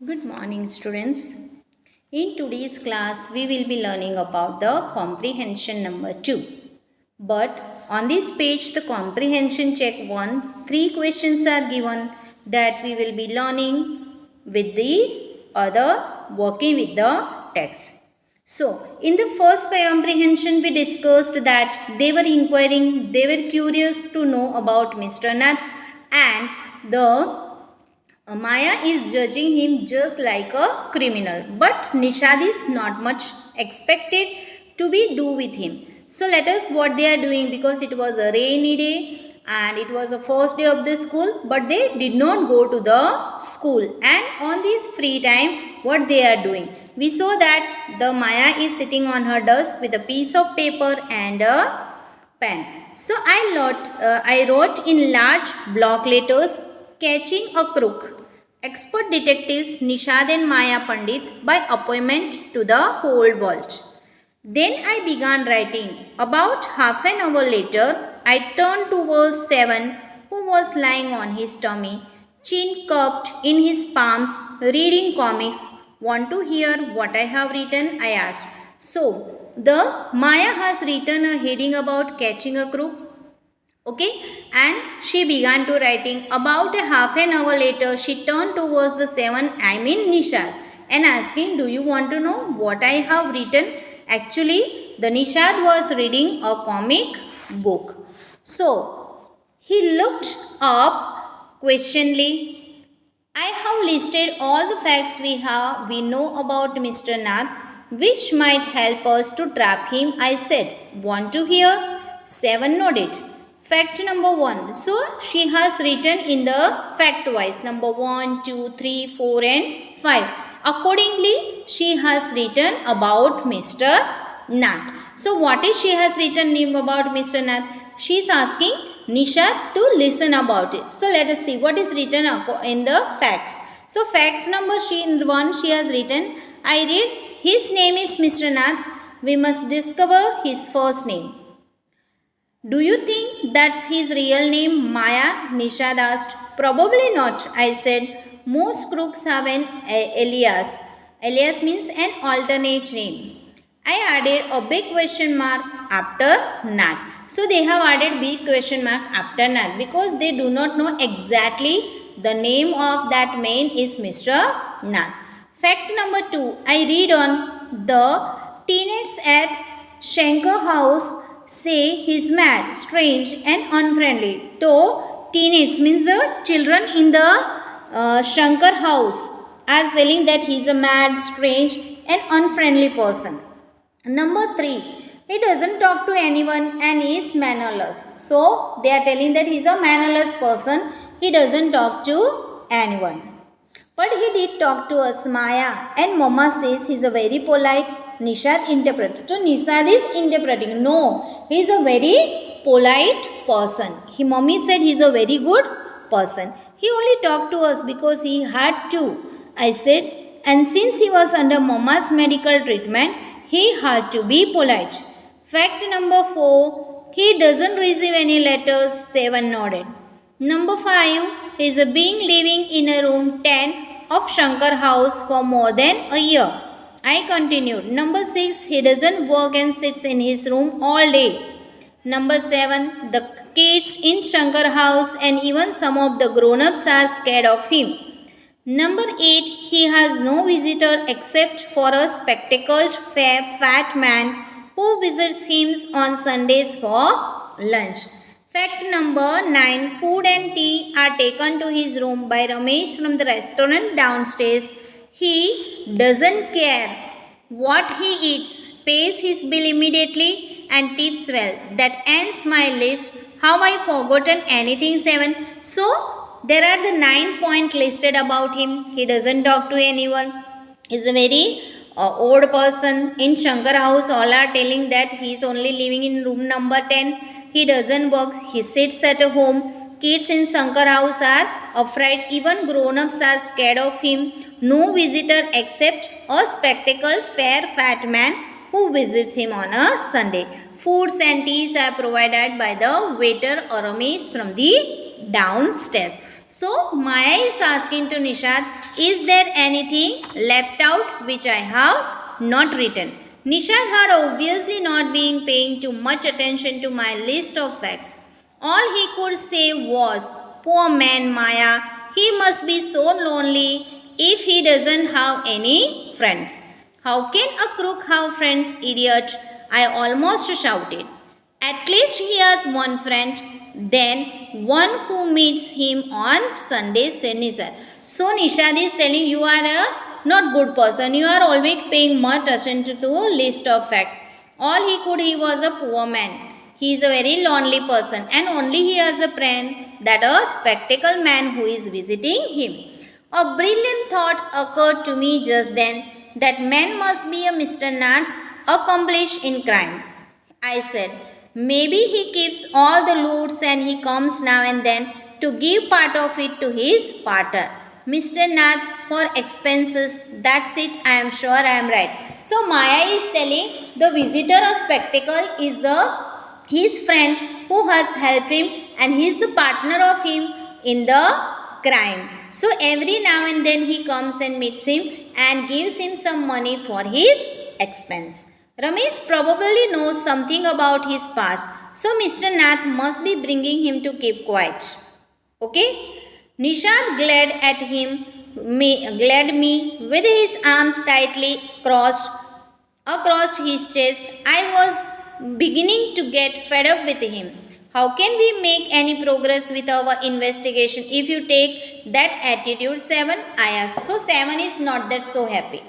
Good morning, students. In today's class, we will be learning about the comprehension number 2. But on this page, the comprehension check 1, 3 questions are given that we will be learning with the other working with the text. So, in the first comprehension, we discussed that they were inquiring, they were curious to know about Mr. Nath, and the Maya is judging him just like a criminal, but Nishad is not much expected to be do with him. So let us what they are doing, because it was a rainy day and it was the first day of the school, but they did not go to the school. And on this free time, what they are doing? We saw that the Maya is sitting on her desk with a piece of paper and a pen. So I wrote in large block letters, catching a crook. Expert detectives Nishad and Maya Pandit by appointment to the whole world. Then I began writing. About half an hour later, I turned to verse 7, who was lying on his tummy, chin cupped in his palms, reading comics. Want to hear what I have written? I asked. So, the Maya has written a heading about catching a crook. Okay, and she began to writing. About a half an hour later, she turned towards the 7, Nishad, and asking, do you want to know what I have written? Actually, the Nishad was reading a comic book. So, he looked up questioningly. I have listed all the facts we know about Mr. Nath, which might help us to trap him, I said. Want to hear? 7 nodded. Fact number 1. So, she has written in the fact wise number 1, 2, 3, 4 and 5. Accordingly, she has written about Mr. Nath. So, what is she has written about Mr. Nath? She is asking Nisha to listen about it. So, let us see what is written in the facts. So, facts number 1 she has written. I read, his name is Mr. Nath. We must discover his first name. Do you think that's his real name, Maya? Nishad asked. Probably not, I said. Most crooks have an alias. Alias means an alternate name. I added a big question mark after Nath. So they have added big question mark after Nath because they do not know exactly the name of that man is Mr. Nath. Fact number 2. I read on the teenagers at Shankar House say he's mad, strange and unfriendly. So, teenagers means the children in the Shankar house are saying that he's a mad, strange and unfriendly person. Number 3, he doesn't talk to anyone and he is mannerless. So, they are telling that he's a mannerless person. He doesn't talk to anyone. But he did talk to us, Maya, and Mama says he's a very polite. Nishad interpreted. So Nishad is interpreting. No, he is a very polite person. Mommy said he's a very good person. He only talked to us because he had to. I said, and since he was under Mama's medical treatment, he had to be polite. Fact number 4, he doesn't receive any letters. 7 nodded. Number 5, he is being living in a room 10 of Shankar house for more than a year. I continued. Number 6, he doesn't work and sits in his room all day. Number 7, the kids in Shankar house and even some of the grown-ups are scared of him. Number 8, he has no visitor except for a spectacled fat man who visits him on Sundays for lunch. Fact number 9, food and tea are taken to his room by Ramesh from the restaurant downstairs. He doesn't care what he eats, pays his bill immediately and tips well. That ends my list. Have I forgotten anything? 7. So, there are the 9 points listed about him. He doesn't talk to anyone. He's a very old person. In Shankar house, all are telling that he is only living in room number 10. He doesn't work. He sits at home. Kids in Shankar house are afraid. Even grown-ups are scared of him. No visitor except a spectacled fair fat man who visits him on a Sunday. Foods and teas are provided by the waiter or Ramesh from the downstairs. So Maya is asking to Nishad, is there anything left out which I have not written? Nishad had obviously not been paying too much attention to my list of facts. All he could say was, poor man Maya, he must be so lonely if he doesn't have any friends. How can a crook have friends, idiot? I almost shouted. At least he has one friend, then one who meets him on Sundays, said Nishad. So Nishad is telling you are a not good person. You are always paying much attention to list of facts. All he was a poor man. He is a very lonely person and only he has a friend, that a spectacled man who is visiting him. A brilliant thought occurred to me just then. That man must be a Mr. Nats accomplished in crime. I said, maybe he keeps all the loots and he comes now and then to give part of it to his partner. Mr. Nath for expenses, that's it, I am sure I am right. So Maya is telling the visitor of spectacle is his friend who has helped him and he is the partner of him in the crime. So every now and then he comes and meets him and gives him some money for his expense. Ramesh probably knows something about his past, so Mr. Nath must be bringing him to keep quiet. Okay? Nishad glared at glared me with his arms tightly crossed across his chest. I was beginning to get fed up with him. How can we make any progress with our investigation if you take that attitude, 7? I asked. So 7 is not that so happy.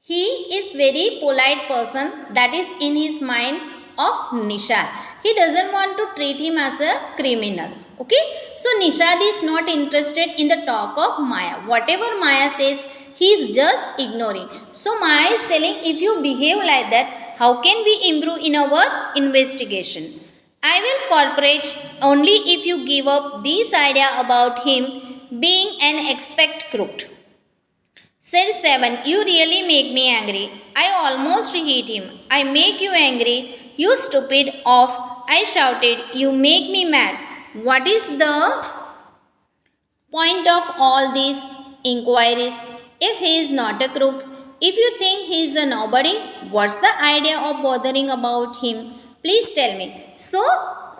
He is very polite person, that is in his mind of Nishad. He doesn't want to treat him as a criminal. Okay. So Nishad is not interested in the talk of Maya. Whatever Maya says, he is just ignoring. So Maya is telling, if you behave like that, how can we improve in our investigation? I will cooperate only if you give up this idea about him being an expect crook. Said 7, you really make me angry. I almost hit him. I make you angry. You stupid oaf. I shouted. You make me mad. What is the point of all these inquiries if he is not a crook? If you think he is a nobody, what's the idea of bothering about him? Please tell me. So,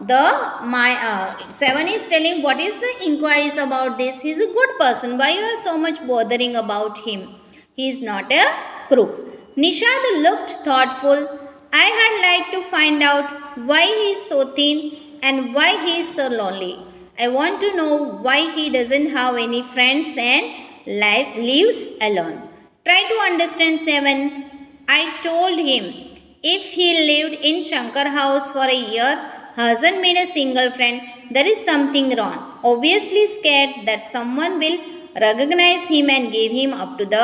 my 7 is telling what is the inquiries about this. He is a good person. Why you are so much bothering about him? He is not a crook. Nishad looked thoughtful. I had liked to find out why he is so thin and why he is so lonely. I want to know why he doesn't have any friends and lives alone. Try to understand, 7. I told him if he lived in Shankar house for a year, hasn't made a single friend, there is something wrong. Obviously scared that someone will recognize him and give him up to the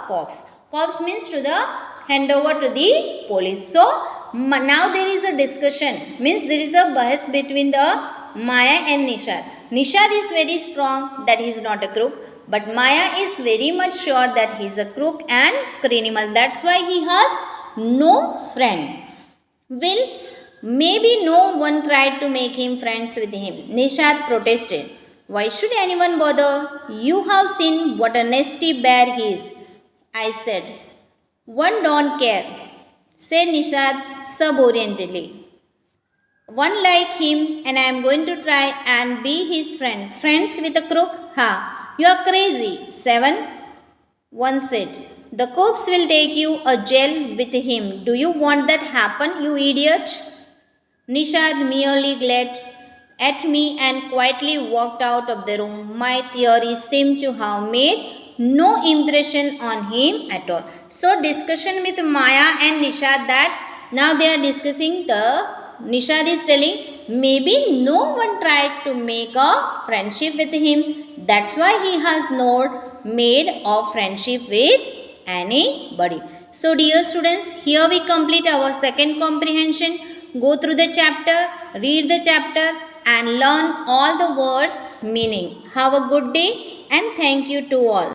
cops. Cops means to the hand over to the police. So now there is a discussion, means there is a bahas between the Maya and Nishad. Nishad is very strong that he is not a crook, but Maya is very much sure that he is a crook and criminal. That's why he has no friend. Will maybe no one tried to make him friends with him. Nishad protested. Why should anyone bother? You have seen what a nasty bear he is. I said. One don't care, said Nishad sub-orientedly. One like him and I am going to try and be his friend. Friends with a crook? Ha, you are crazy. 7. One said. The cops will take you a jail with him. Do you want that happen, you idiot? Nishad merely glared at me and quietly walked out of the room. My theory seemed to have made no impression on him at all. So discussion with Maya and Nishad, that now they are discussing Nishad is telling maybe no one tried to make a friendship with him. That's why he has not made a friendship with anybody. So dear students, here we complete our second comprehension. Go through the chapter, read the chapter and learn all the words meaning. Have a good day and thank you to all.